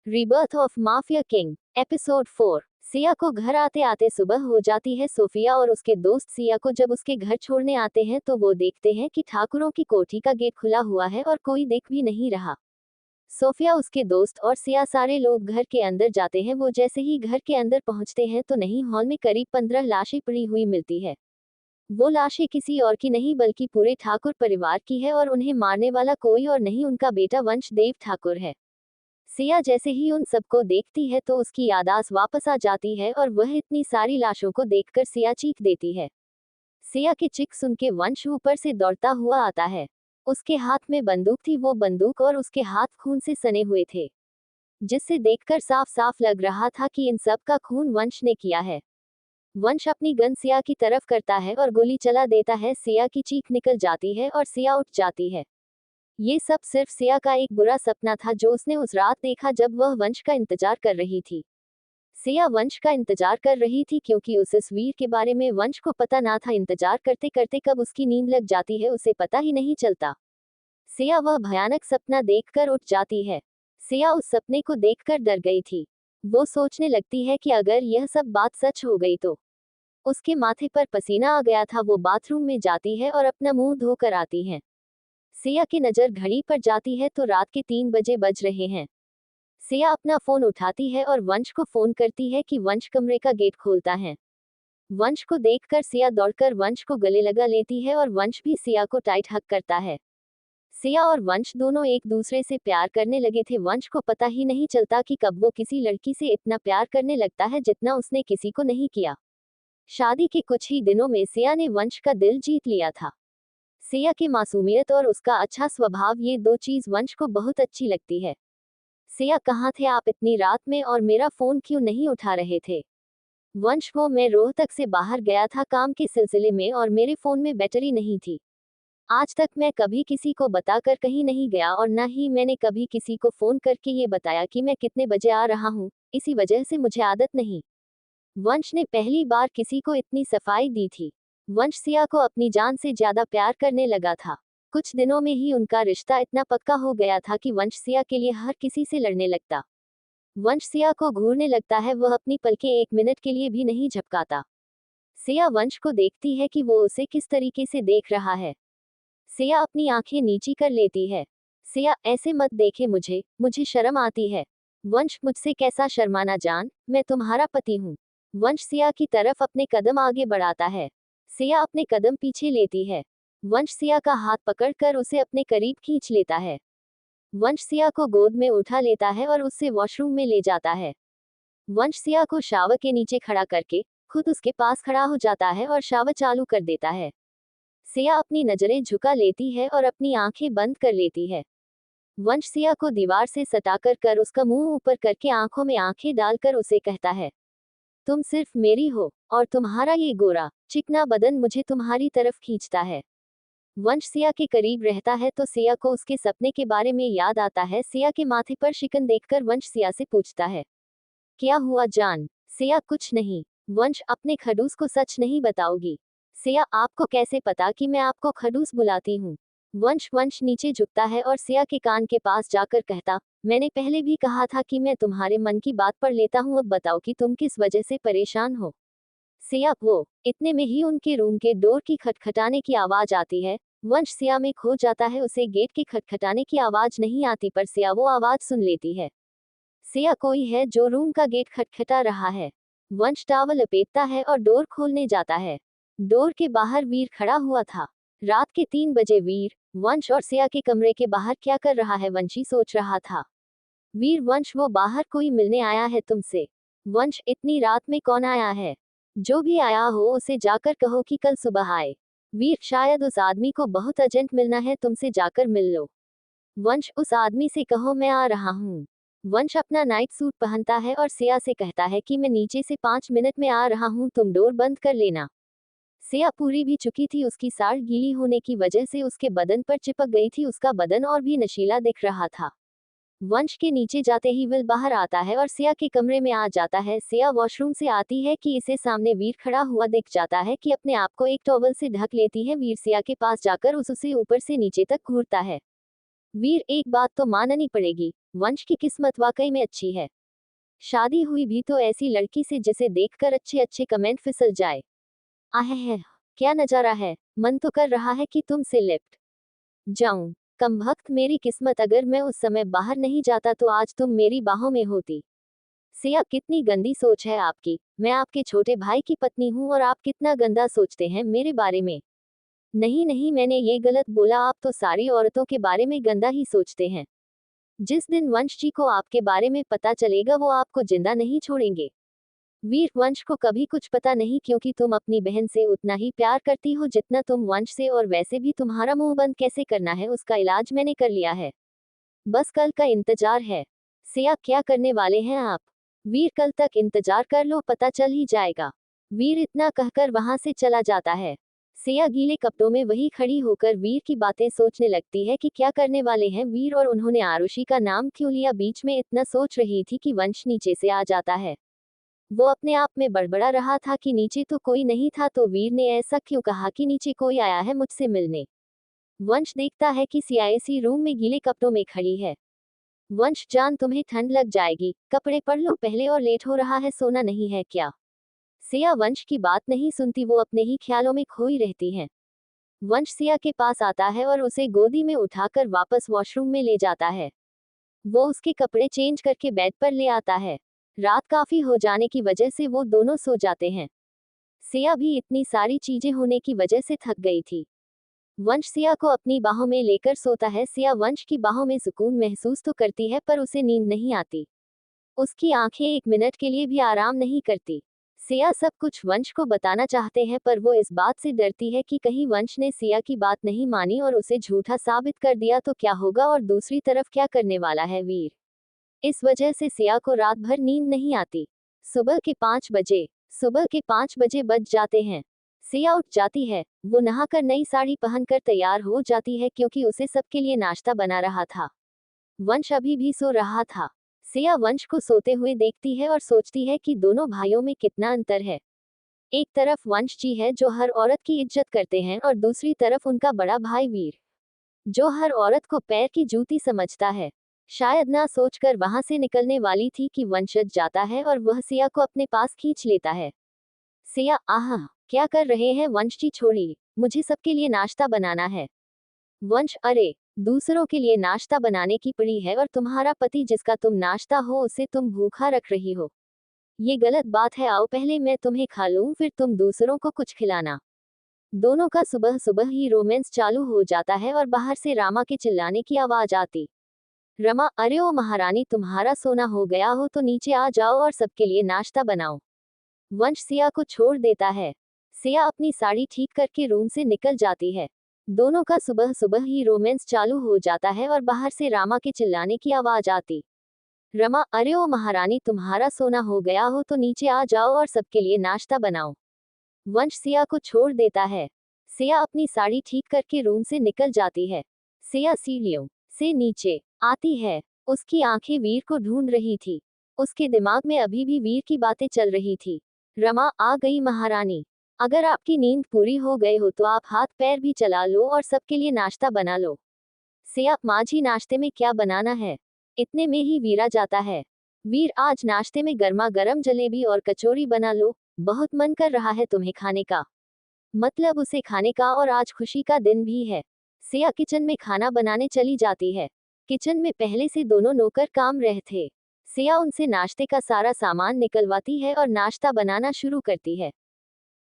Rebirth of mafia king episode 4। Siya को घर आते आते सुबह हो जाती है। सोफिया और उसके दोस्त सिया को जब उसके घर छोड़ने आते हैं तो वो देखते हैं कि ठाकुरों की कोठी का गेट खुला हुआ है और कोई देख भी नहीं रहा। सोफिया, उसके दोस्त और सिया सारे लोग घर के अंदर जाते हैं। वो जैसे ही घर के अंदर पहुंचते हैं तो नहीं, हॉल में करीब 15 लाशें पड़ी हुई मिलती है। वो लाशें किसी और की नहीं बल्कि पूरे ठाकुर परिवार की है और उन्हें मारने वाला कोई और नहीं, उनका बेटा वंशदेव ठाकुर है। सिया जैसे ही उन सबको देखती है तो उसकी यादाश्त वापस आ जाती है और वह इतनी सारी लाशों को देखकर सिया चीख देती है। सिया की चीख सुन के वंश ऊपर से दौड़ता हुआ आता है। उसके हाथ में बंदूक थी, वो बंदूक और उसके हाथ खून से सने हुए थे, जिससे देखकर साफ साफ लग रहा था कि इन सब का खून वंश ने किया है। वंश अपनी गन सिया की तरफ करता है और गोली चला देता है। सिया की चीख निकल जाती है और सिया उठ जाती है। ये सब सिर्फ सिया का एक बुरा सपना था जो उसने उस रात देखा जब वह वंश का इंतजार कर रही थी। सिया वंश का इंतजार कर रही थी क्योंकि उस तस्वीर के बारे में वंश को पता ना था। इंतजार करते करते कब उसकी नींद लग जाती है उसे पता ही नहीं चलता। सिया वह भयानक सपना देखकर उठ जाती है। सिया उस सपने को देखकर डर गई थी। वो सोचने लगती है कि अगर यह सब बात सच हो गई तो। उसके माथे पर पसीना आ गया था। वो बाथरूम में जाती है और अपना मुंह धोकर आती है। सिया की नजर घड़ी पर जाती है तो रात के 3 बजे बज रहे हैं। सिया अपना फोन उठाती है और वंश को फोन करती है कि वंश कमरे का गेट खोलता है। वंश को देखकर सिया दौड़कर वंश को गले लगा लेती है और वंश भी सिया को टाइट हग करता है। सिया और वंश दोनों एक दूसरे से प्यार करने लगे थे। वंश को पता ही नहीं चलता कि कब वो किसी लड़की से इतना प्यार करने लगता है जितना उसने किसी को नहीं किया। शादी के कुछ ही दिनों में सिया ने वंश का दिल जीत लिया था। सिया की मासूमियत और उसका अच्छा स्वभाव, ये दो चीज वंश को बहुत अच्छी लगती है। सिया, कहाँ थे आप इतनी रात में और मेरा फोन क्यों नहीं उठा रहे थे? वंश, वो मैं रोहतक से बाहर गया था काम के सिलसिले में और मेरे फोन में बैटरी नहीं थी। आज तक मैं कभी किसी को बताकर कहीं नहीं गया और न ही मैंने कभी किसी को फोन करके ये बताया कि मैं कितने बजे आ रहा हूँ, इसी वजह से मुझे आदत नहीं। वंश ने पहली बार किसी को इतनी सफाई दी थी। वंश सिया को अपनी जान से ज्यादा प्यार करने लगा था। कुछ दिनों में ही उनका रिश्ता इतना पक्का हो गया था कि वंश सिया के लिए हर किसी से लड़ने लगता। वंश सिया को घूरने लगता है, वह अपनी पलकें एक मिनट के लिए भी नहीं झपकाता। सिया वंश को देखती है कि वो उसे किस तरीके से देख रहा है। सिया अपनी आंखें नीची कर लेती है। सिया, ऐसे मत देखे मुझे, मुझे शर्म आती है। वंश, मुझसे कैसा शर्माना जान, मैं तुम्हारा पति हूँ। वंश सिया की तरफ अपने कदम आगे बढ़ाता है। सिया अपने कदम पीछे लेती है। वंश सिया का हाथ पकड़कर उसे अपने करीब खींच लेता है। वंश सिया को गोद में उठा लेता है और उससे वॉशरूम में ले जाता है। वंश सिया को शावर के नीचे खड़ा करके खुद उसके पास खड़ा हो जाता है और शावर चालू कर देता है। सिया अपनी नजरें झुका लेती है और अपनी आंखें बंद कर लेती है। वंश सिया को दीवार से सटाकर कर उसका मुंह ऊपर करके आंखों में आंखें डालकर उसे कहता है, तुम सिर्फ मेरी हो और तुम्हारा ये गोरा चिकना बदन मुझे तुम्हारी तरफ खींचता है। वंश सिया के करीब रहता है तो सिया को उसके सपने के बारे में याद आता है। सिया के माथे पर शिकन देखकर वंश सिया से पूछता है, क्या हुआ जान? सिया, कुछ नहीं। वंश, अपने खडूस को सच नहीं बताओगी? सिया, आपको कैसे पता कि मैं आपको खडूस बुलाती हूँ? वंश नीचे झुकता है और सिया के कान के पास जाकर कहता, मैंने पहले भी कहा था कि मैं तुम्हारे मन की बात पढ़ लेता हूँ, अब बताओ कि तुम किस वजह से परेशान हो। सिया, वो इतने में ही उनके रूम के डोर की खटखटाने की आवाज आती है। वंश सिया में खो जाता है, उसे गेट के खटखटाने की आवाज नहीं आती पर सिया वो आवाज सुन लेती है। सिया, कोई है जो रूम का गेट खटखटा रहा है। वंश टॉवल लपेटता है और डोर खोलने जाता है। डोर के बाहर वीर खड़ा हुआ था। रात के 3 बजे वीर वंश और सिया के कमरे के बाहर क्या कर रहा है, वंशी सोच रहा था। वीर, वंश, वो बाहर कोई मिलने आया है तुमसे। वंश, इतनी रात में कौन आया है? जो भी आया हो उसे जाकर कहो कि कल सुबह आए। वीर, शायद उस आदमी को बहुत अर्जेंट मिलना है, तुमसे जाकर मिल लो। वंश, उस आदमी से कहो मैं आ रहा हूँ। वंश अपना नाइट सूट पहनता है और सिया से कहता है कि मैं नीचे से 5 मिनट में आ रहा हूँ, तुम डोर बंद कर लेना। सिया पूरी भी चुकी थी, उसकी साड़ी गीली होने की वजह से उसके बदन पर चिपक गई थी, उसका बदन और भी नशीला दिख रहा था। वंश के नीचे जाते ही विल बाहर आता है और सिया के कमरे में आ जाता है। सिया वॉशरूम से आती है कि इसे सामने वीर खड़ा हुआ दिख जाता है कि अपने आप को एक टॉवल से ढक लेती है। वीर सिया के पास जाकर उसे ऊपर से नीचे तक घूरता है। वीर, एक बात तो माननी पड़ेगी, वंश की किस्मत वाकई में अच्छी है। शादी हुई भी तो ऐसी लड़की से जिसे देखकर अच्छे अच्छे कमेंट फिसल जाए। आहे, क्या नजारा है, मन तो कर रहा है कि तुमसे लिप्ट जाऊं। कमबख्त मेरी किस्मत, अगर मैं उस समय बाहर नहीं जाता तो आज तुम मेरी बाहों में होती। सिया, कितनी गंदी सोच है आपकी। मैं आपके छोटे भाई की पत्नी हूँ और आप कितना गंदा सोचते हैं मेरे बारे में। नहीं नहीं, मैंने ये गलत बोला, आप तो सारी औरतों के बारे में गंदा ही सोचते हैं। जिस दिन वंश जी को आपके बारे में पता चलेगा वो आपको जिंदा नहीं छोड़ेंगे। वीर, वंश को कभी कुछ पता नहीं, क्योंकि तुम अपनी बहन से उतना ही प्यार करती हो जितना तुम वंश से, और वैसे भी तुम्हारा मुंह बंद कैसे करना है उसका इलाज मैंने कर लिया है। बस कल का इंतजार है। सिया, क्या करने वाले हैं आप? वीर, कल तक इंतजार कर लो, पता चल ही जाएगा। वीर इतना कहकर वहां से चला जाता है। सिया गीले कपड़ों में वही खड़ी होकर वीर की बातें सोचने लगती है कि क्या करने वाले हैं वीर, और उन्होंने आरुषि का नाम क्यों लिया। बीच में इतना सोच रही थी कि वंश नीचे से आ जाता है। वो अपने आप में बड़बड़ा रहा था कि नीचे तो कोई नहीं था, तो वीर ने ऐसा क्यों कहा कि नीचे कोई आया है मुझसे मिलने। वंश देखता है कि सीआईसी रूम में गीले कपड़ों में खड़ी है। वंश जान, तुम्हें ठंड लग जाएगी, कपड़े पढ़ लो पहले, और लेट हो रहा है, सोना नहीं है क्या? सिया वंश की बात नहीं सुनती, वो अपने ही ख्यालों में खोई रहती है। वंश सिया के पास आता है और उसे गोदी में उठाकर वापस वॉशरूम में ले जाता है। वो उसके कपड़े चेंज करके बेड पर ले आता है। रात काफी हो जाने की वजह से वो दोनों सो जाते हैं। सिया भी इतनी सारी चीजें होने की वजह से थक गई थी। वंश सिया को अपनी बाहों में लेकर सोता है। सिया वंश की बाहों में सुकून महसूस तो करती है, पर उसे नींद नहीं आती। उसकी आंखें एक मिनट के लिए भी आराम नहीं करती। सिया सब कुछ वंश को बताना चाहते हैं, पर वो इस बात से डरती है कि कहीं वंश ने सिया की बात नहीं मानी और उसे झूठा साबित कर दिया तो क्या होगा, और दूसरी तरफ क्या करने वाला है वीर। इस वजह से सिया को रात भर नींद नहीं आती। सुबह के 5 बजे बज जाते हैं। सिया उठ जाती है। वो नहाकर नई साड़ी पहनकर तैयार हो जाती है, क्योंकि उसे सबके लिए नाश्ता बना रहा था। वंश अभी भी सो रहा था। सिया वंश को सोते हुए देखती है और सोचती है कि दोनों भाइयों में कितना अंतर है। एक तरफ वंश जी है जो हर औरत की इज्जत करते हैं, और दूसरी तरफ उनका बड़ा भाई वीर, जो हर औरत को पैर की जूती समझता है। शायद ना सोचकर वहां से निकलने वाली थी कि वंशज जाता है और वह सिया को अपने पास खींच लेता है। सिया, आह, क्या कर रहे हैं वंश जी, छोड़िए, मुझे सबके लिए नाश्ता बनाना है। वंश, अरे, दूसरों के लिए नाश्ता बनाने की पड़ी है, और तुम्हारा पति जिसका तुम नाश्ता हो उसे तुम भूखा रख रही हो। ये गलत बात है, आओ पहले मैं तुम्हें खा लूं, फिर तुम दूसरों को कुछ खिलाना। दोनों का सुबह सुबह ही रोमांस चालू हो जाता है और बाहर से रामा के चिल्लाने की आवाज आती। रमा, अरे ओ महारानी, तुम्हारा सोना हो गया हो तो नीचे आ जाओ और सबके लिए नाश्ता बनाओ। वंश सिया को छोड़ देता है। सिया अपनी साड़ी ठीक करके रूम से निकल जाती है। दोनों का सुबह सुबह ही रोमांस चालू हो जाता है और बाहर से रामा के चिल्लाने की आवाज आती। रमा, अरे ओ महारानी, तुम्हारा सोना हो गया हो तो नीचे आ जाओ और सबके लिए नाश्ता बनाओ। वंश सिया को छोड़ देता है। सिया अपनी साड़ी ठीक करके रूम से निकल जाती है। सिया सीढ़ियों से नीचे आती है। उसकी आंखें वीर को ढूंढ रही थी। उसके दिमाग में अभी भी वीर की बातें चल रही थी। रमा, आ गई महारानी। अगर आपकी नींद पूरी हो गई हो तो आप हाथ पैर भी चला लो और सबके लिए नाश्ता बना लो। सिया, माँ जी, नाश्ते में क्या बनाना है? इतने में ही वीरा जाता है। वीर, आज नाश्ते में गर्मा गर्म जलेबी और कचौरी बना लो, बहुत मन कर रहा है तुम्हें खाने का। मतलब उसे खाने का, और आज खुशी का दिन भी है। सिया किचन में खाना बनाने चली जाती है। किचन में पहले से दोनों नौकर काम रहे थे। सिया उनसे नाश्ते का सारा सामान निकलवाती है और नाश्ता बनाना शुरू करती है।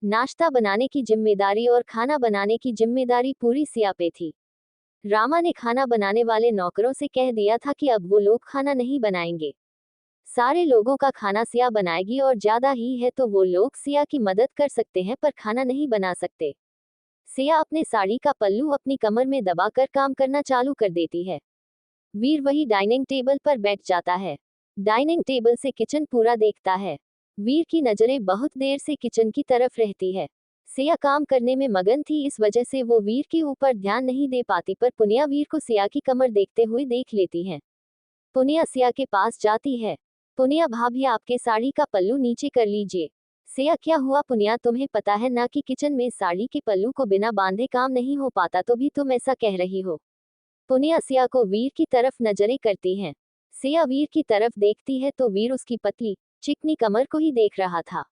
नाश्ता बनाने की जिम्मेदारी और खाना बनाने की जिम्मेदारी पूरी सिया पे थी। रामा ने खाना बनाने वाले नौकरों से कह दिया था कि अब वो लोग खाना नहीं बनाएंगे। सारे लोगों का खाना सिया बनाएगी, और ज्यादा ही है तो वो लोग सिया की मदद कर सकते हैं पर खाना नहीं बना सकते। सिया अपने साड़ी का पल्लू अपनी कमर में दबाकर काम करना चालू कर देती है। वीर वही डाइनिंग टेबल पर बैठ जाता है। डाइनिंग टेबल से किचन पूरा देखता है। वीर की नजरें बहुत देर से किचन की तरफ रहती है। सिया काम करने में मगन थी, इस वजह से वो वीर के ऊपर ध्यान नहीं दे पाती, पर पुनिया वीर को सिया की कमर देखते हुए देख लेती है। पुनिया सिया के पास जाती है। पुनिया, भाभी, आपके साड़ी का पल्लू नीचे कर लीजिए। सिया, क्या हुआ पुनिया, तुम्हें पता है ना कि किचन में साड़ी के पल्लू को बिना बांधे काम नहीं हो पाता, तो भी तुम ऐसा कह रही हो। पुनिया सिया को वीर की तरफ नजरें करती हैं। सिया वीर की तरफ देखती है तो वीर उसकी पतली चिकनी कमर को ही देख रहा था।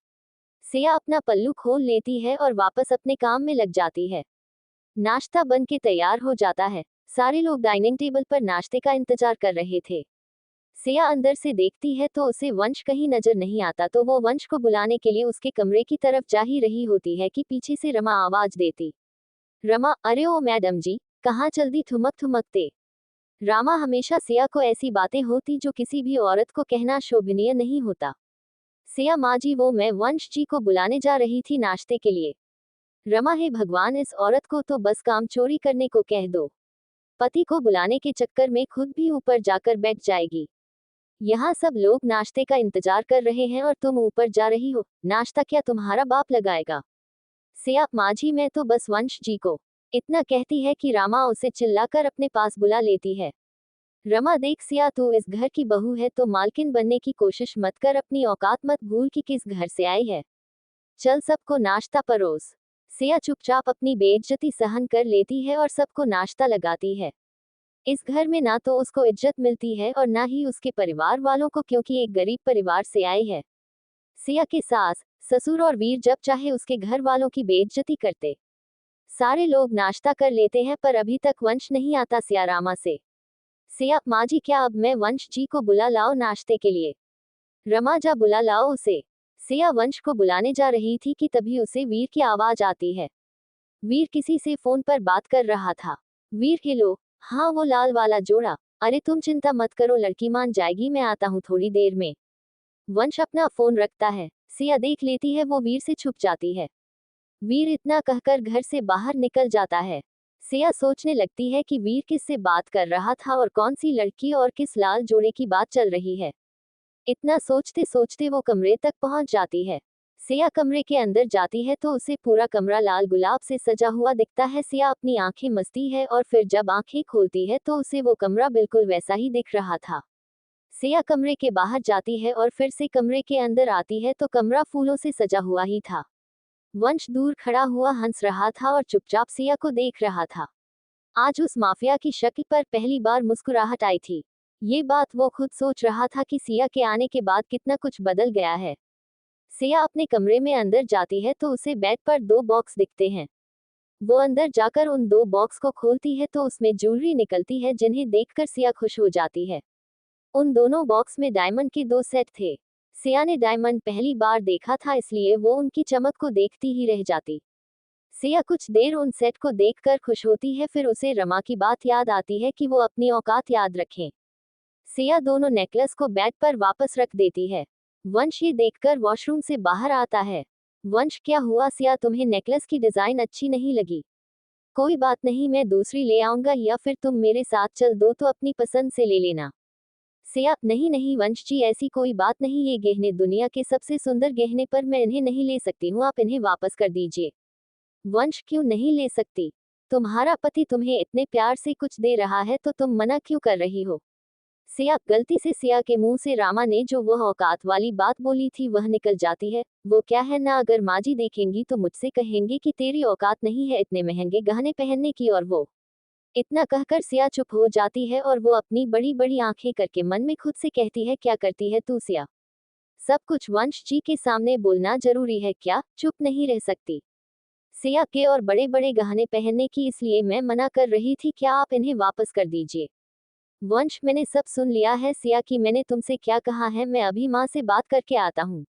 सिया अपना पल्लू खोल लेती है और वापस अपने काम में लग जाती है। नाश्ता बन के तैयार हो जाता है। सारे लोग डाइनिंग टेबल पर नाश्ते का इंतजार कर रहे थे। सिया अंदर से देखती है तो उसे वंश कहीं नजर नहीं आता, तो वो वंश को बुलाने के लिए उसके कमरे की तरफ जा ही रही होती है कि पीछे से रमा आवाज देती। रमा, अरे ओ मैडम जी, कहाँ चल दी ठुमक ठुमकते। रामा, हमेशा सिया को ऐसी बातें होती जो किसी भी औरत को कहना शोभनीय नहीं होता। सिया, माँ जी, वो मैं वंश जी को बुलाने जा रही थी नाश्ते के लिए। रमा, हे भगवान, इस औरत को तो बस काम चोरी करने को कह दो। पति को बुलाने के चक्कर में खुद भी ऊपर जाकर बैठ जाएगी। यहाँ सब लोग नाश्ते का इंतजार कर रहे हैं और तुम ऊपर जा रही हो। नाश्ता क्या तुम्हारा बाप लगाएगा? सिया, माँ जी, मैं तो बस वंश जी को। इतना कहती है कि रामा उसे चिल्लाकर अपने पास बुला लेती है। रमा, देख सिया, तू इस घर की बहू है तो मालकिन बनने की कोशिश मत कर, अपनी औकात मत भूल कि किस घर से आई है। चल सबको नाश्ता परोस। सिया चुपचाप अपनी बेइज्जती सहन कर लेती है और सबको नाश्ता लगाती है। इस घर में ना तो उसको इज्जत मिलती है और ना ही उसके परिवार वालों को, क्योंकि एक गरीब परिवार से आई है। सिया के सास, ससुर और वीर जब चाहे उसके घर वालों की बेइज्जती करते। सारे लोग नाश्ता कर लेते हैं पर अभी तक वंश नहीं आता सिया रामा से। सिया, माँ जी, क्या अब मैं वंश जी को बुला लाओ नाश्ते के लिए? रमा, जा बुला लाओ उसे। सिया वंश को बुलाने जा रही थी कि तभी उसे वीर की आवाज आती है। वीर किसी से फोन पर बात कर रहा था। वीर, हेलो। हाँ, वो लाल वाला जोड़ा। अरे तुम चिंता मत करो, लड़की मान जाएगी, मैं आता हूँ थोड़ी देर में। वंश अपना फोन रखता है। सिया देख लेती है वो वीर से छुप जाती है। वीर इतना कहकर घर से बाहर निकल जाता है। सिया सोचने लगती है कि वीर किससे बात कर रहा था और कौन सी लड़की और किस लाल जोड़े की बात चल रही है। इतना सोचते सोचते वो कमरे तक पहुंच जाती है। सिया कमरे के अंदर जाती है तो उसे पूरा कमरा लाल गुलाब से सजा हुआ दिखता है। सिया अपनी आंखें मसती है और फिर जब आंखें खोलती है तो उसे वो कमरा बिल्कुल वैसा ही दिख रहा था। सिया कमरे के बाहर जाती है और फिर से कमरे के अंदर आती है तो कमरा फूलों से सजा हुआ ही था। वंश दूर खड़ा हुआ हंस रहा था और चुपचाप सिया को देख रहा था। आज उस माफिया की शक्ल पर पहली बार मुस्कुराहट आई थी। ये बात वो खुद सोच रहा था कि सिया के आने के बाद कितना कुछ बदल गया है। सिया अपने कमरे में अंदर जाती है तो उसे बेड पर दो बॉक्स दिखते हैं। वो अंदर जाकर उन दो बॉक्स को खोलती है तो उसमें ज्वेलरी निकलती है, जिन्हें देखकर सिया खुश हो जाती है। उन दोनों बॉक्स में डायमंड के दो सेट थे। सिया ने डायमंड पहली बार देखा था, इसलिए वो उनकी चमक को देखती ही रह जाती। सिया कुछ देर उन सेट को देखकर खुश होती है, फिर उसे रमा की बात याद आती है कि वो अपनी औकात याद रखें। सिया दोनों नेकलेस को बेड पर वापस रख देती है। वंश ये देखकर वॉशरूम से बाहर आता है। वंश, क्या हुआ सिया, तुम्हें नेकलेस की डिजाइन अच्छी नहीं लगी? कोई बात नहीं, मैं दूसरी ले आऊंगा, या फिर तुम मेरे साथ चल दो तो अपनी पसंद से ले लेना। सिया, नहीं नहीं वंश जी, ऐसी कोई बात नहीं, ये गहने दुनिया के सबसे सुंदर गहने, पर मैं इन्हें नहीं ले सकती हूँ, आप इन्हें वापस कर दीजिए। वंश, क्यों नहीं ले सकती? तुम्हारा पति तुम्हें इतने प्यार से कुछ दे रहा है तो तुम मना क्यों कर रही हो? सिया, गलती से सिया के मुंह से रामा ने जो वह औकात वाली बात बोली थी वह निकल जाती है। वो क्या है ना, अगर माँ जी देखेंगी तो मुझसे कहेंगे कि तेरी औकात नहीं है इतने महंगे गहने पहनने की, और वो इतना कहकर सिया चुप हो जाती है और वो अपनी बड़ी बड़ी आंखें करके मन में खुद से कहती है, क्या करती है तू सिया? सब कुछ वंश जी के सामने बोलना जरूरी है क्या? चुप नहीं रह सकती। सिया के और बड़े बड़े गहने पहनने की, इसलिए मैं मना कर रही थी, क्या आप इन्हें वापस कर दीजिए? वंश, मैंने सब सुन लिया है सिया कि मैंने तुमसे क्या कहा है, मैं अभी माँ से बात करके आता हूँ।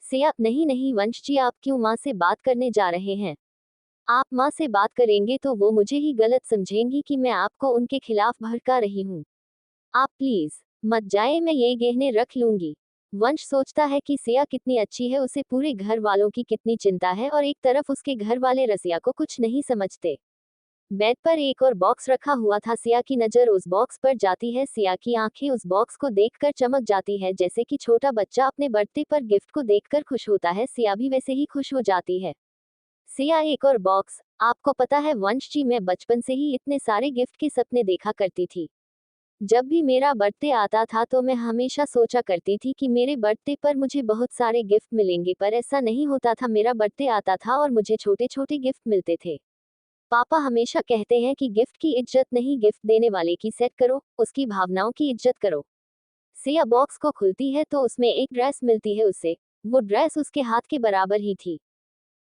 सिया, नहीं नहीं वंश जी, आप क्यों माँ से बात करने जा रहे हैं? आप माँ से बात करेंगे तो वो मुझे ही गलत समझेंगी कि मैं आपको उनके खिलाफ भड़का रही हूँ। आप प्लीज मत जाए, मैं ये गहने रख लूंगी। वंश सोचता है कि सिया कितनी अच्छी है, उसे पूरे घर वालों की कितनी चिंता है, और एक तरफ उसके घर वाले रसिया को कुछ नहीं समझते। बेड पर एक और बॉक्स रखा हुआ था। सिया की नजर उस बॉक्स पर जाती है। सिया की आंखें उस बॉक्स को देखकर चमक जाती है, जैसे कि छोटा बच्चा अपने बर्थडे पर गिफ्ट को देखकर खुश होता है, सिया भी वैसे ही खुश हो जाती है। सिया, एक और बॉक्स? आपको पता है वंश जी, मैं बचपन से ही इतने सारे गिफ्ट के सपने देखा करती थी। जब भी मेरा बर्थडे आता था तो मैं हमेशा सोचा करती थी कि मेरे बर्थडे पर मुझे बहुत सारे गिफ्ट मिलेंगे, पर ऐसा नहीं होता था। मेरा बर्थडे आता था और मुझे छोटे छोटे गिफ्ट मिलते थे। पापा हमेशा कहते हैं कि गिफ्ट की इज्जत नहीं, गिफ्ट देने वाले की सेट करो, उसकी भावनाओं की इज्जत करो। सिया बॉक्स को खुलती है तो उसमें एक ड्रेस मिलती है उसे। वो ड्रेस उसके हाथ के बराबर ही थी।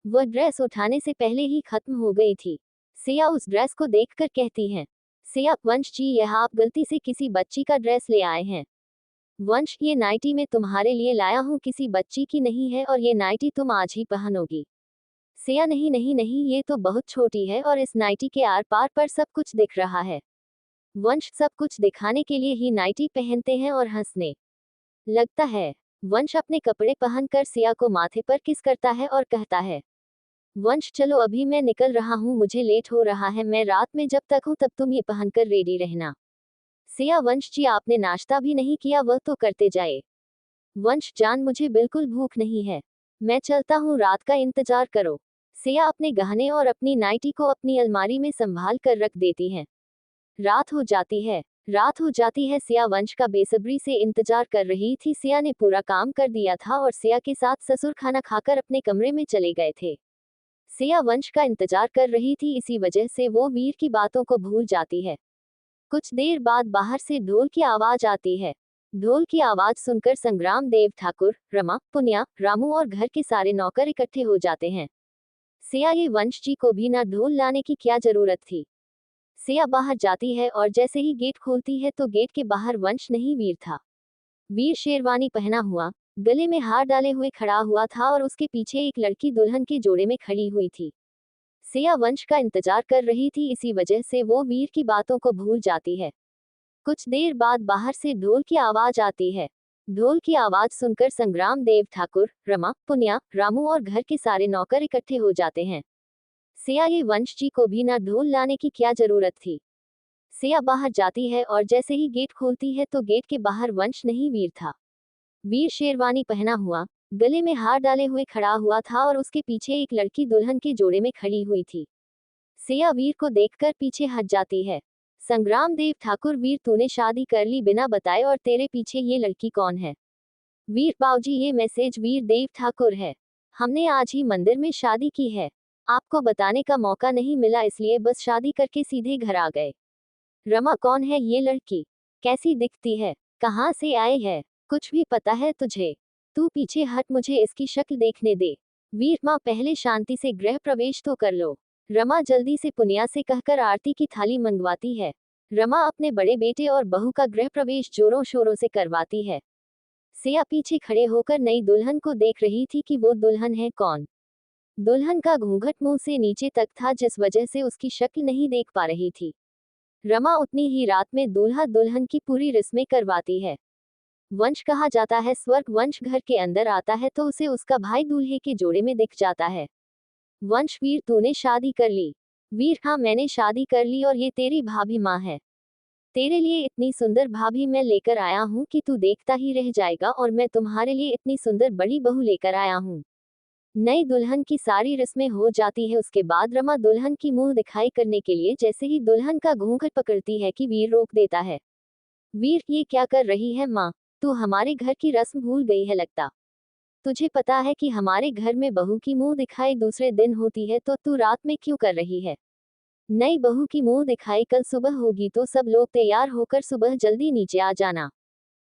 वह ड्रेस उठाने से पहले ही खत्म हो गई थी। सिया उस ड्रेस को देखकर कहती है, सिया, वंश जी, यह आप गलती से किसी बच्ची का ड्रेस ले आए हैं। वंश, ये नाइटी मैं तुम्हारे लिए लाया हूँ, किसी बच्ची की नहीं है, और ये नाइटी तुम आज ही पहनोगी। सिया, नहीं नहीं नहीं, ये तो बहुत छोटी है और इस नाइटी के आर पार पर सब कुछ दिख रहा है। वंश सब कुछ दिखाने के लिए ही नाइटी पहनते हैं और हंसने लगता है। वंश अपने कपड़े पहनकर सिया को माथे पर किस करता है और कहता है, वंश चलो अभी मैं निकल रहा हूँ, मुझे लेट हो रहा है, मैं रात में जब तक हूँ तब तुम ये पहनकर रेडी रहना। सिया, वंश जी आपने नाश्ता भी नहीं किया, वह तो करते जाए। वंश जान, मुझे बिल्कुल भूख नहीं है, मैं चलता हूँ, रात का इंतजार करो। सिया अपने गहने और अपनी नाइटी को अपनी अलमारी में संभाल कर रख देती है। रात हो जाती है। सिया वंश का बेसब्री से इंतजार कर रही थी। सिया ने पूरा काम कर दिया था और सिया के साथ ससुर खाना खाकर अपने कमरे में चले गए थे। सिया वंश का इंतजार कर रही थी, इसी वजह से वो वीर की बातों को भूल जाती है। कुछ देर बाद बाहर से ढोल की आवाज आती है। ढोल की आवाज सुनकर संग्राम देव ठाकुर, रमा, पुनिया, रामू और घर के सारे नौकर इकट्ठे हो जाते हैं। सिया, ये वंश जी को भी ना ढोल लाने की क्या जरूरत थी। सिया बाहर जाती है और जैसे ही गेट खोलती है तो गेट के बाहर वंश नहीं, वीर था। वीर शेरवानी पहना हुआ, गले में हार डाले हुए खड़ा हुआ था और उसके पीछे एक लड़की दुल्हन के जोड़े में खड़ी हुई थी। सिया वंश का इंतजार कर रही थी, इसी वजह से वो वीर की बातों को भूल जाती है। कुछ देर बाद बाहर से ढोल की आवाज आती है। ढोल की आवाज सुनकर संग्राम देव ठाकुर, रमा, पुनिया, रामू और घर के सारे नौकर इकट्ठे हो जाते हैं। सिया, ये वंश जी को भी ना ढोल लाने की क्या जरूरत थी। सिया बाहर जाती है और जैसे ही गेट खोलती है तो गेट के बाहर वंश नहीं, वीर था। वीर शेरवानी पहना हुआ, गले में हार डाले हुए खड़ा हुआ था और उसके पीछे एक लड़की दुल्हन के जोड़े में खड़ी हुई थी। सिया वीर को देखकर पीछे हट जाती है। संग्राम देव ठाकुर, वीर तूने शादी कर ली बिना बताए, और तेरे पीछे ये लड़की कौन है। वीर, बाबूजी ये मैसेज वीर देव ठाकुर है, हमने आज ही मंदिर में शादी की है, आपको बताने का मौका नहीं मिला इसलिए बस शादी करके सीधे घर आ गए। रमा, कौन है ये लड़की, कैसी दिखती है, कहाँ से आए है, कुछ भी पता है तुझे। तू पीछे हट, मुझे इसकी शक्ल देखने दे। वीर, माँ पहले शांति से गृह प्रवेश तो कर लो। रमा जल्दी से पुनिया से कहकर आरती की थाली मंगवाती है। रमा अपने बड़े बेटे और बहू का गृह प्रवेश जोरों शोरों से करवाती है। सिया पीछे खड़े होकर नई दुल्हन को देख रही थी कि वो दुल्हन है कौन। दुल्हन का घूंघट मुंह से नीचे तक था, जिस वजह से उसकी शक्ल नहीं देख पा रही थी। रमा उतनी ही रात में दूल्हा दुल्हन की पूरी रस्में करवाती है। वंश कहा जाता है, स्वर्ग वंश घर के अंदर आता है तो उसे उसका भाई दूल्हे के जोड़े में दिख जाता है। वंश, वीर तूने शादी कर ली। वीर, हाँ मैंने शादी कर ली और ये तेरी भाभी माँ है। तेरे लिए इतनी सुंदर भाभी मैं लेकर आया हूँ कि तू देखता ही रह जाएगा, और मैं तुम्हारे लिए इतनी सुंदर बड़ी बहू लेकर आया हूँ। नई दुल्हन की सारी रस्में हो जाती है। उसके बाद रमा दुल्हन की मुंह दिखाई करने के लिए जैसे ही दुल्हन का घूंघट पकड़ती है कि वीर रोक देता है। वीर, ये क्या कर रही है माँ, तू हमारे घर की रस्म भूल गई है लगता। तुझे पता है कि हमारे घर में बहू की मुंह दिखाई दूसरे दिन होती है, तो तू रात में क्यों कर रही है। नई बहू की मुंह दिखाई कल सुबह होगी, तो सब लोग तैयार होकर सुबह जल्दी नीचे आ जाना।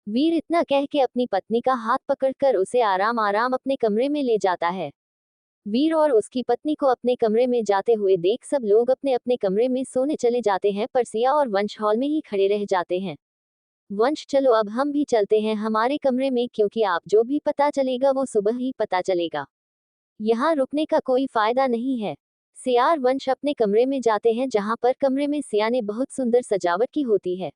वीर इतना कह के अपनी पत्नी का हाथ पकड़कर उसे आराम आराम अपने कमरे में ले जाता है। वीर और उसकी पत्नी को अपने कमरे में जाते हुए देख सब लोग अपने अपने कमरे में सोने चले जाते हैं, पर सिया और वंश हॉल में ही खड़े रह जाते हैं। वंश, चलो अब हम भी चलते हैं हमारे कमरे में, क्योंकि आप जो भी पता चलेगा वो सुबह ही पता चलेगा, यहाँ रुकने का कोई फायदा नहीं है। सिया और वंश अपने कमरे में जाते हैं, जहाँ पर कमरे में सिया ने बहुत सुंदर सजावट की होती है।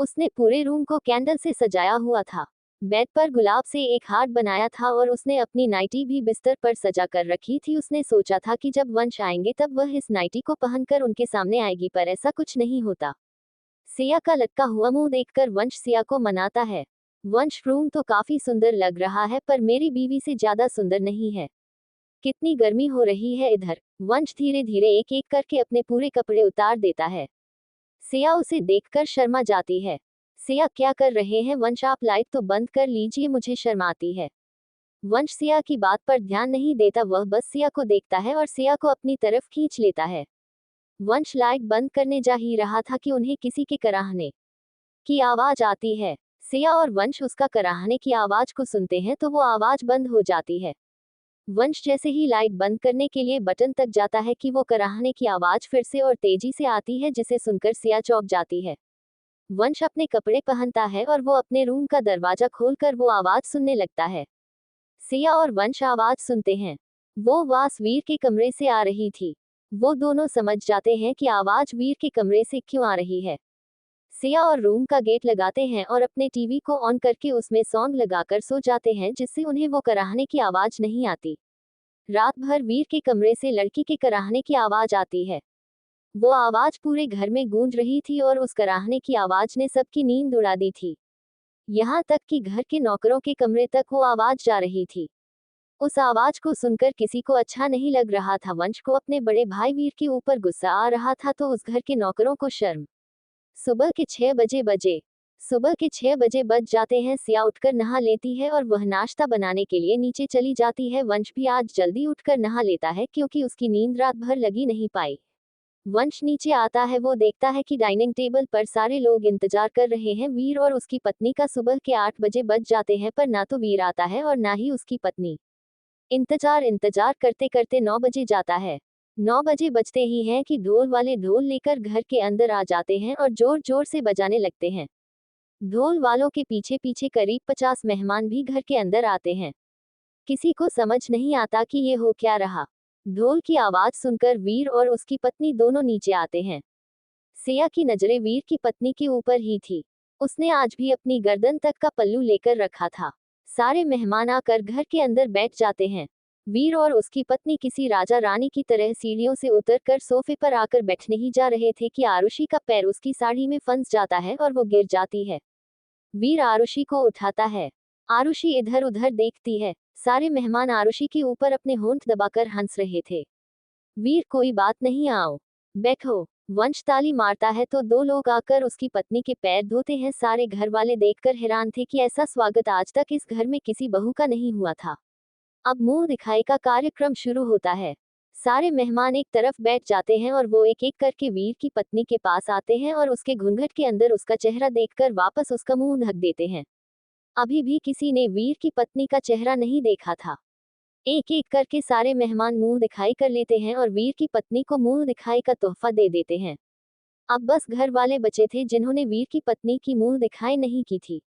उसने पूरे रूम को कैंडल से सजाया हुआ था। बेड पर गुलाब से एक हार्ट बनाया था और उसने अपनी नाइटी भी बिस्तर पर सजा कर रखी थी। उसने सोचा था कि जब वंश आएंगे तब वह इस नाइटी को पहनकर उनके सामने आएगी, पर ऐसा कुछ नहीं होता। सिया का लटका हुआ मुंह देखकर वंश सिया को मनाता है। वंश, रूम तो काफी सुंदर लग रहा है, पर मेरी बीवी से ज्यादा सुंदर नहीं है। कितनी गर्मी हो रही है इधर। वंश धीरे धीरे एक एक करके अपने पूरे कपड़े उतार देता है। सिया उसे देखकर शर्मा जाती है। सिया, क्या कर रहे हैं वंश, आप लाइट तो बंद कर लीजिए, मुझे शर्म आती है। वंश सिया की बात पर ध्यान नहीं देता, वह बस सिया को देखता है और सिया को अपनी तरफ खींच लेता है। वंश लाइट बंद करने जा ही रहा था कि उन्हें किसी के कराहने की आवाज आती है। सिया और वंश उसका कराहने की आवाज को सुनते हैं तो वो आवाज बंद हो जाती है। वंश जैसे ही लाइट बंद करने के लिए बटन तक जाता है कि वो कराहने की आवाज फिर से और तेजी से आती है, जिसे सुनकर सिया चौंक जाती है। वंश अपने कपड़े पहनता है और वो अपने रूम का दरवाजा खोलकर वो आवाज सुनने लगता है। सिया और वंश आवाज सुनते हैं। वो आवाज वीर के कमरे से आ रही थी। वो दोनों समझ जाते हैं कि आवाज वीर के कमरे से क्यों आ रही है। सिया और रूम का गेट लगाते हैं और अपने टीवी को ऑन करके उसमें सॉन्ग लगाकर सो जाते हैं, जिससे उन्हें वो कराहने की आवाज नहीं आती। रात भर वीर के कमरे से लड़की के कराहने की आवाज आती है। वो आवाज पूरे घर में गूंज रही थी और उस कराहने की आवाज ने सबकी नींद उड़ा दी थी। यहाँ तक कि घर के नौकरों के कमरे तक वो आवाज जा रही थी। उस आवाज को सुनकर किसी को अच्छा नहीं लग रहा था। वंश को अपने बड़े भाई वीर के ऊपर गुस्सा आ रहा था तो उस घर के नौकरों को शर्म। सुबह के 6 बजे बज जाते हैं। सिया उठकर नहा लेती है और वह नाश्ता बनाने के लिए नीचे चली जाती है। वंश भी आज जल्दी उठकर नहा लेता है क्योंकि उसकी नींद रात भर लगी नहीं पाई। वंश नीचे आता है। वो देखता है कि डाइनिंग टेबल पर सारे लोग इंतजार कर रहे हैं। वीर और उसकी पत्नी का सुबह के 8 बजे बज जाते हैं, पर ना तो वीर आता है और ना ही उसकी पत्नी। इंतजार करते करते 9 बजे जाता है। 9 बजे बजते ही हैं कि ढोल वाले ढोल लेकर घर के अंदर आ जाते हैं और जोर जोर से बजाने लगते हैं। ढोल वालों के पीछे पीछे करीब 50 मेहमान भी घर के अंदर आते हैं। किसी को समझ नहीं आता कि ये हो क्या रहा। ढोल की आवाज सुनकर वीर और उसकी पत्नी दोनों नीचे आते हैं। सिया की नजरें वीर की पत्नी के ऊपर ही थी। उसने आज भी अपनी गर्दन तक का पल्लू लेकर रखा था। सारे मेहमान आकर घर के अंदर बैठ जाते हैं। वीर और उसकी पत्नी किसी राजा रानी की तरह सीढ़ियों से उतरकर सोफे पर आकर बैठने ही जा रहे थे कि आरुषि का पैर उसकी साड़ी में फंस जाता है और वो गिर जाती है। वीर आरुषि को उठाता है। आरुषि इधर उधर देखती है। सारे मेहमान आरुषि के ऊपर अपने होंठ दबाकर हंस रहे थे। वीर, कोई बात नहीं, आओ बैठो। वंश ताली मारता है तो दो लोग आकर उसकी पत्नी के पैर धोते हैं। सारे घर वाले देखकर हैरान थे कि ऐसा स्वागत आज तक इस घर में किसी बहू का नहीं हुआ था। अब मुंह दिखाई का कार्यक्रम शुरू होता है। सारे मेहमान एक तरफ बैठ जाते हैं और वो एक एक करके वीर की पत्नी के पास आते हैं और उसके घूंघट के अंदर उसका चेहरा देखकर वापस उसका मुंह ढक देते हैं। अभी भी किसी ने वीर की पत्नी का चेहरा नहीं देखा था। एक एक करके सारे मेहमान मुंह दिखाई कर लेते हैं और वीर की पत्नी को मुंह दिखाई का तोहफा दे देते हैं। अब बस घर वाले बचे थे जिन्होंने वीर की पत्नी की मुंह दिखाई नहीं की थी।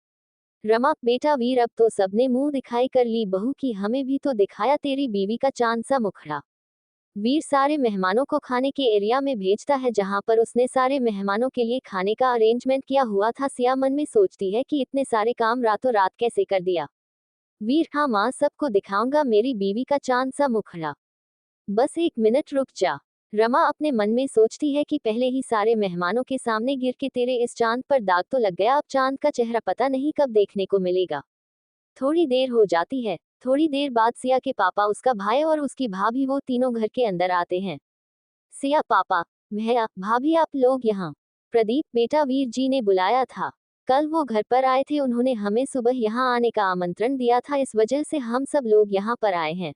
रमा, बेटा वीर, अब तो सबने मुंह दिखाई कर ली, बहू की हमें भी तो दिखाया तेरी बीवी का चांद सा मुखड़ा। वीर सारे मेहमानों को खाने के एरिया में भेजता है जहां पर उसने सारे मेहमानों के लिए खाने का अरेंजमेंट किया हुआ था। सिया मन में सोचती है कि इतने सारे काम रातों रात कैसे कर दिया। वीर, हाँ माँ, सबको दिखाऊंगा मेरी बीवी का चांद सा मुखड़ा। बस 1 मिनट रुक जा। रमा अपने मन में सोचती है कि पहले ही सारे मेहमानों के सामने गिर के तेरे इस चांद पर दाग तो लग गया, अब चांद का चेहरा पता नहीं कब देखने को मिलेगा। थोड़ी देर हो जाती है। थोड़ी देर बाद सिया के पापा, उसका भाई और उसकी भाभी, वो तीनों घर के अंदर आते हैं। सिया, पापा, भैया, भाभी, आप लोग यहाँ। प्रदीप, बेटा वीर जी ने बुलाया था। कल वो घर पर आए थे, उन्होंने हमें सुबह यहाँ आने का आमंत्रण दिया था, इस वजह से हम सब लोग यहाँ पर आए हैं।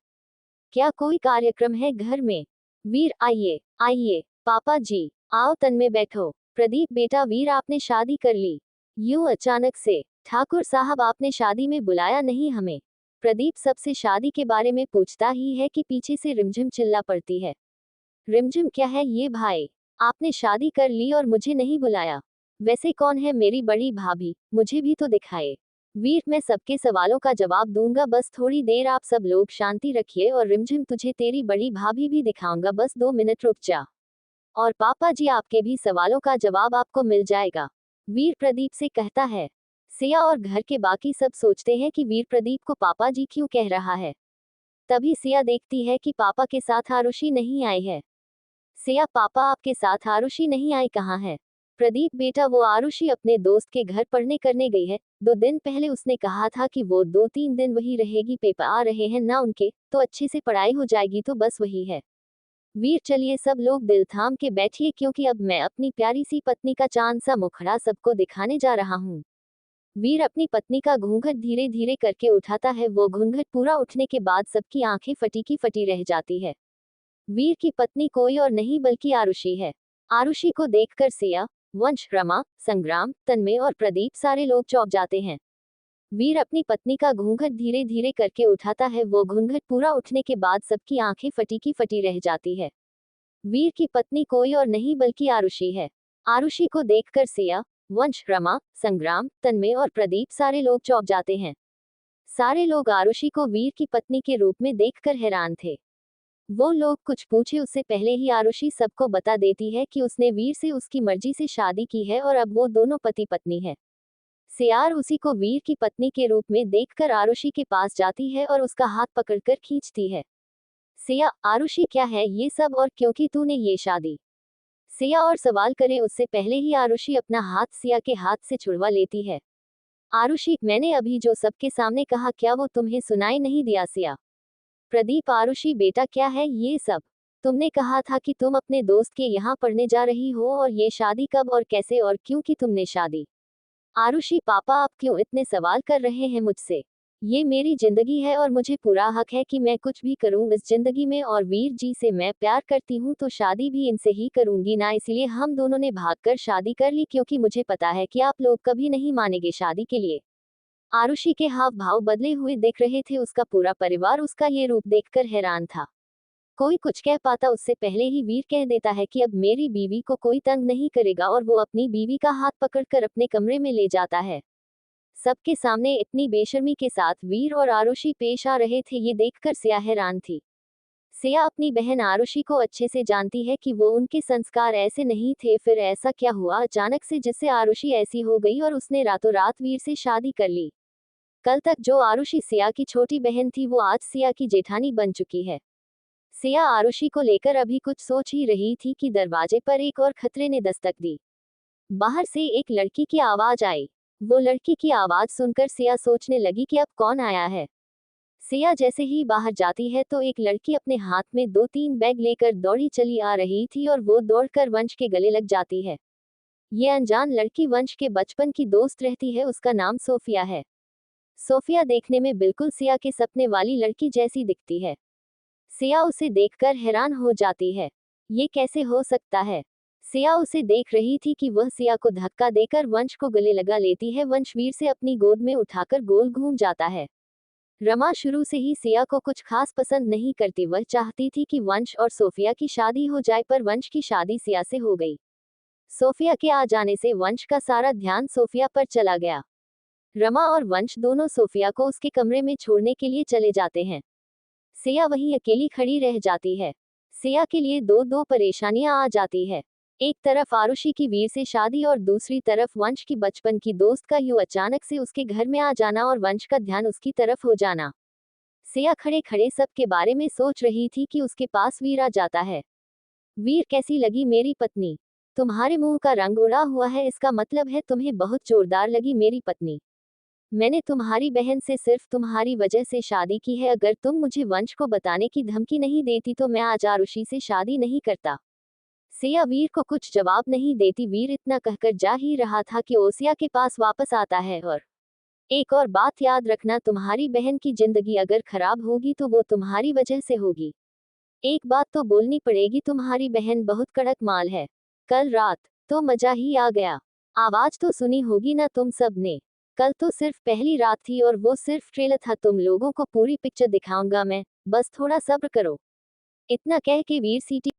क्या कोई कार्यक्रम है घर में? वीर, आइए आइए पापा जी, आओ तन में बैठो। प्रदीप, बेटा वीर, आपने शादी कर ली? यूं अचानक से? ठाकुर साहब, आपने शादी में बुलाया नहीं हमें? प्रदीप सबसे शादी के बारे में पूछता ही है कि पीछे से रिमझिम चिल्ला पड़ती है। रिमझिम क्या है ये भाई? आपने शादी कर ली और मुझे नहीं बुलाया? वैसे कौन है मेरी बड़ी भाभी, मुझे भी तो दिखाए। वीर, मैं सबके सवालों का जवाब दूंगा, बस थोड़ी देर आप सब लोग शांति रखिए, और रिमझिम तुझे तेरी बड़ी भाभी भी दिखाऊंगा, बस 2 मिनट रुक जा। और पापा जी, आपके भी सवालों का जवाब आपको मिल जाएगा। वीर प्रदीप से कहता है। सिया और घर के बाकी सब सोचते हैं कि वीर प्रदीप को पापा जी क्यों कह रहा है। तभी सिया देखती है कि पापा के साथ आरुषि नहीं आई है। सिया, पापा आपके साथ आरुषि नहीं आई कहाँ है? प्रदीप, बेटा वो आरुषि अपने दोस्त के घर पढ़ने करने गई है। 2 दिन पहले उसने कहा था कि वो 2-3 दिन वही रहेगी, पेपर आ रहे हैं ना उनके, तो अच्छे से पढ़ाई हो जाएगी, तो बस वही है। वीर, चलिए सब लोग दिल थाम के बैठिए, क्योंकि अब मैं अपनी प्यारी सी पत्नी का चांद सा मुखड़ा सबको दिखाने जा रहा हूँ। वीर अपनी पत्नी का घूंघट धीरे धीरे करके उठाता है। वो घूंघट पूरा उठने के बाद सबकी आंखें फटी की फटी रह जाती है। वीर की पत्नी कोई और नहीं बल्कि आरुषि है। आरुषि को देखकर सिया, वंश, रमा, संग्राम, तन्मय और प्रदीप सारे लोग चौंक जाते हैं। वीर अपनी पत्नी का घूंघट धीरे धीरे करके उठाता है। वो घूंघट पूरा उठने के बाद सबकी आंखें फटी की फटी रह जाती है। वीर की पत्नी कोई और नहीं बल्कि आरुषि है। आरुषि को देखकर सिया, वंश, रमा, संग्राम, तन्मय और प्रदीप सारे लोग चौंक जाते हैं। सारे लोग आरुषि को वीर की पत्नी के रूप में देखकर हैरान थे। वो लोग कुछ पूछे उससे पहले ही आरुषि सबको बता देती है कि उसने वीर से उसकी मर्जी से शादी की है और अब वो दोनों पति पत्नी है। सियार उसी को वीर की पत्नी के रूप में देखकर आरुषि के पास जाती है और उसका हाथ पकड़कर खींचती है। सिया, आरुषि क्या है ये सब और क्योंकि तूने ये शादी? सिया और सवाल करे उससे पहले ही आरुषि अपना हाथ सिया के हाथ से छुड़वा लेती है। आरुषि, मैंने अभी जो सबके सामने कहा क्या वो तुम्हें सुनाई नहीं दिया? सिया, प्रदीप, आरुषि बेटा क्या है ये सब? तुमने कहा था कि तुम अपने दोस्त के यहाँ पढ़ने जा रही हो और ये शादी कब और कैसे और क्यों की तुमने शादी? आरुषि, पापा आप क्यों इतने सवाल कर रहे हैं मुझसे? ये मेरी जिंदगी है और मुझे पूरा हक है कि मैं कुछ भी करूं इस जिंदगी में, और वीर जी से मैं प्यार करती हूं तो शादी भी इनसे ही करूंगी ना, इसलिए हम दोनों ने भागकर शादी कर ली क्योंकि मुझे पता है कि आप लोग कभी नहीं मानेंगे शादी के लिए। आरुषि के हाव भाव बदले हुए दिख रहे थे। उसका पूरा परिवार उसका ये रूप देखकर हैरान था। कोई कुछ कह पाता उससे पहले ही वीर कह देता है कि अब मेरी बीवी को कोई तंग नहीं करेगा, और वो अपनी बीवी का हाथ पकड़कर अपने कमरे में ले जाता है। सबके सामने इतनी बेशर्मी के साथ वीर और आरुषि पेश आ रहे थे ये देखकर सिया हैरान थी। सिया अपनी बहन आरुषि को अच्छे से जानती है कि वो उनके संस्कार ऐसे नहीं थे, फिर ऐसा क्या हुआ अचानक से जिससे आरुषि ऐसी हो गई और उसने रातों रात वीर से शादी कर ली। कल तक जो आरुषि सिया की छोटी बहन थी वो आज सिया की जेठानी बन चुकी है। सिया आरुषि को लेकर अभी कुछ सोच ही रही थी कि दरवाजे पर एक और खतरे ने दस्तक दी। बाहर से एक लड़की की आवाज आई। वो लड़की की आवाज सुनकर सिया सोचने लगी कि अब कौन आया है। सिया जैसे ही बाहर जाती है तो एक लड़की अपने हाथ में 2-3 बैग लेकर दौड़ी चली आ रही थी और वो दौड़कर वंश के गले लग जाती है। ये अनजान लड़की वंश के बचपन की दोस्त रहती है। उसका नाम सोफिया है। सोफिया देखने में बिल्कुल सिया के सपने वाली लड़की जैसी दिखती है। सिया उसे देखकर हैरान हो जाती है। ये कैसे हो सकता है? सिया उसे देख रही थी कि वह सिया को धक्का देकर वंश को गले लगा लेती है। वंश वीर से अपनी गोद में उठाकर गोल घूम जाता है। रमा शुरू से ही सिया को कुछ खास पसंद नहीं करती। वह चाहती थी कि वंश और सोफिया की शादी हो जाए, पर वंश की शादी सिया से हो गई। सोफिया के आ जाने से वंश का सारा ध्यान सोफिया पर चला गया। रमा और वंश दोनों सोफिया को उसके कमरे में छोड़ने के लिए चले जाते हैं। सिया वहीं अकेली खड़ी रह जाती है। सिया के लिए दो दो परेशानियां आ जाती है। एक तरफ आरुषि की वीर से शादी और दूसरी तरफ वंश की बचपन की दोस्त का यूं अचानक से उसके घर में आ जाना और वंश का ध्यान उसकी तरफ हो जाना। सिया खड़े खड़े सब के बारे में सोच रही थी कि उसके पास वीर आ जाता है। वीर, कैसी लगी मेरी पत्नी? तुम्हारे मुंह का रंग उड़ा हुआ है, इसका मतलब है तुम्हें बहुत जोरदार लगी मेरी पत्नी। मैंने तुम्हारी बहन से सिर्फ तुम्हारी वजह से शादी की है। अगर तुम मुझे वंश को बताने की धमकी नहीं देती तो मैं आज आरुषि से शादी नहीं करता। सिया वीर को कुछ जवाब नहीं देती। वीर इतना कहकर जा ही रहा था कि ओसिया के पास वापस आता है और एक और बात याद रखना, तुम्हारी बहन की जिंदगी अगर खराब होगी तो वो तुम्हारी वजह से होगी। एक बात तो बोलनी पड़ेगी, तुम्हारी बहन बहुत कड़क माल है। कल रात तो मजा ही आ गया। आवाज तो सुनी होगी ना तुम सब ने? कल तो सिर्फ पहली रात थी और वो सिर्फ ट्रेलर था। तुम लोगों को पूरी पिक्चर दिखाऊंगा मैं, बस थोड़ा सब्र करो। इतना कह के वीर सीटी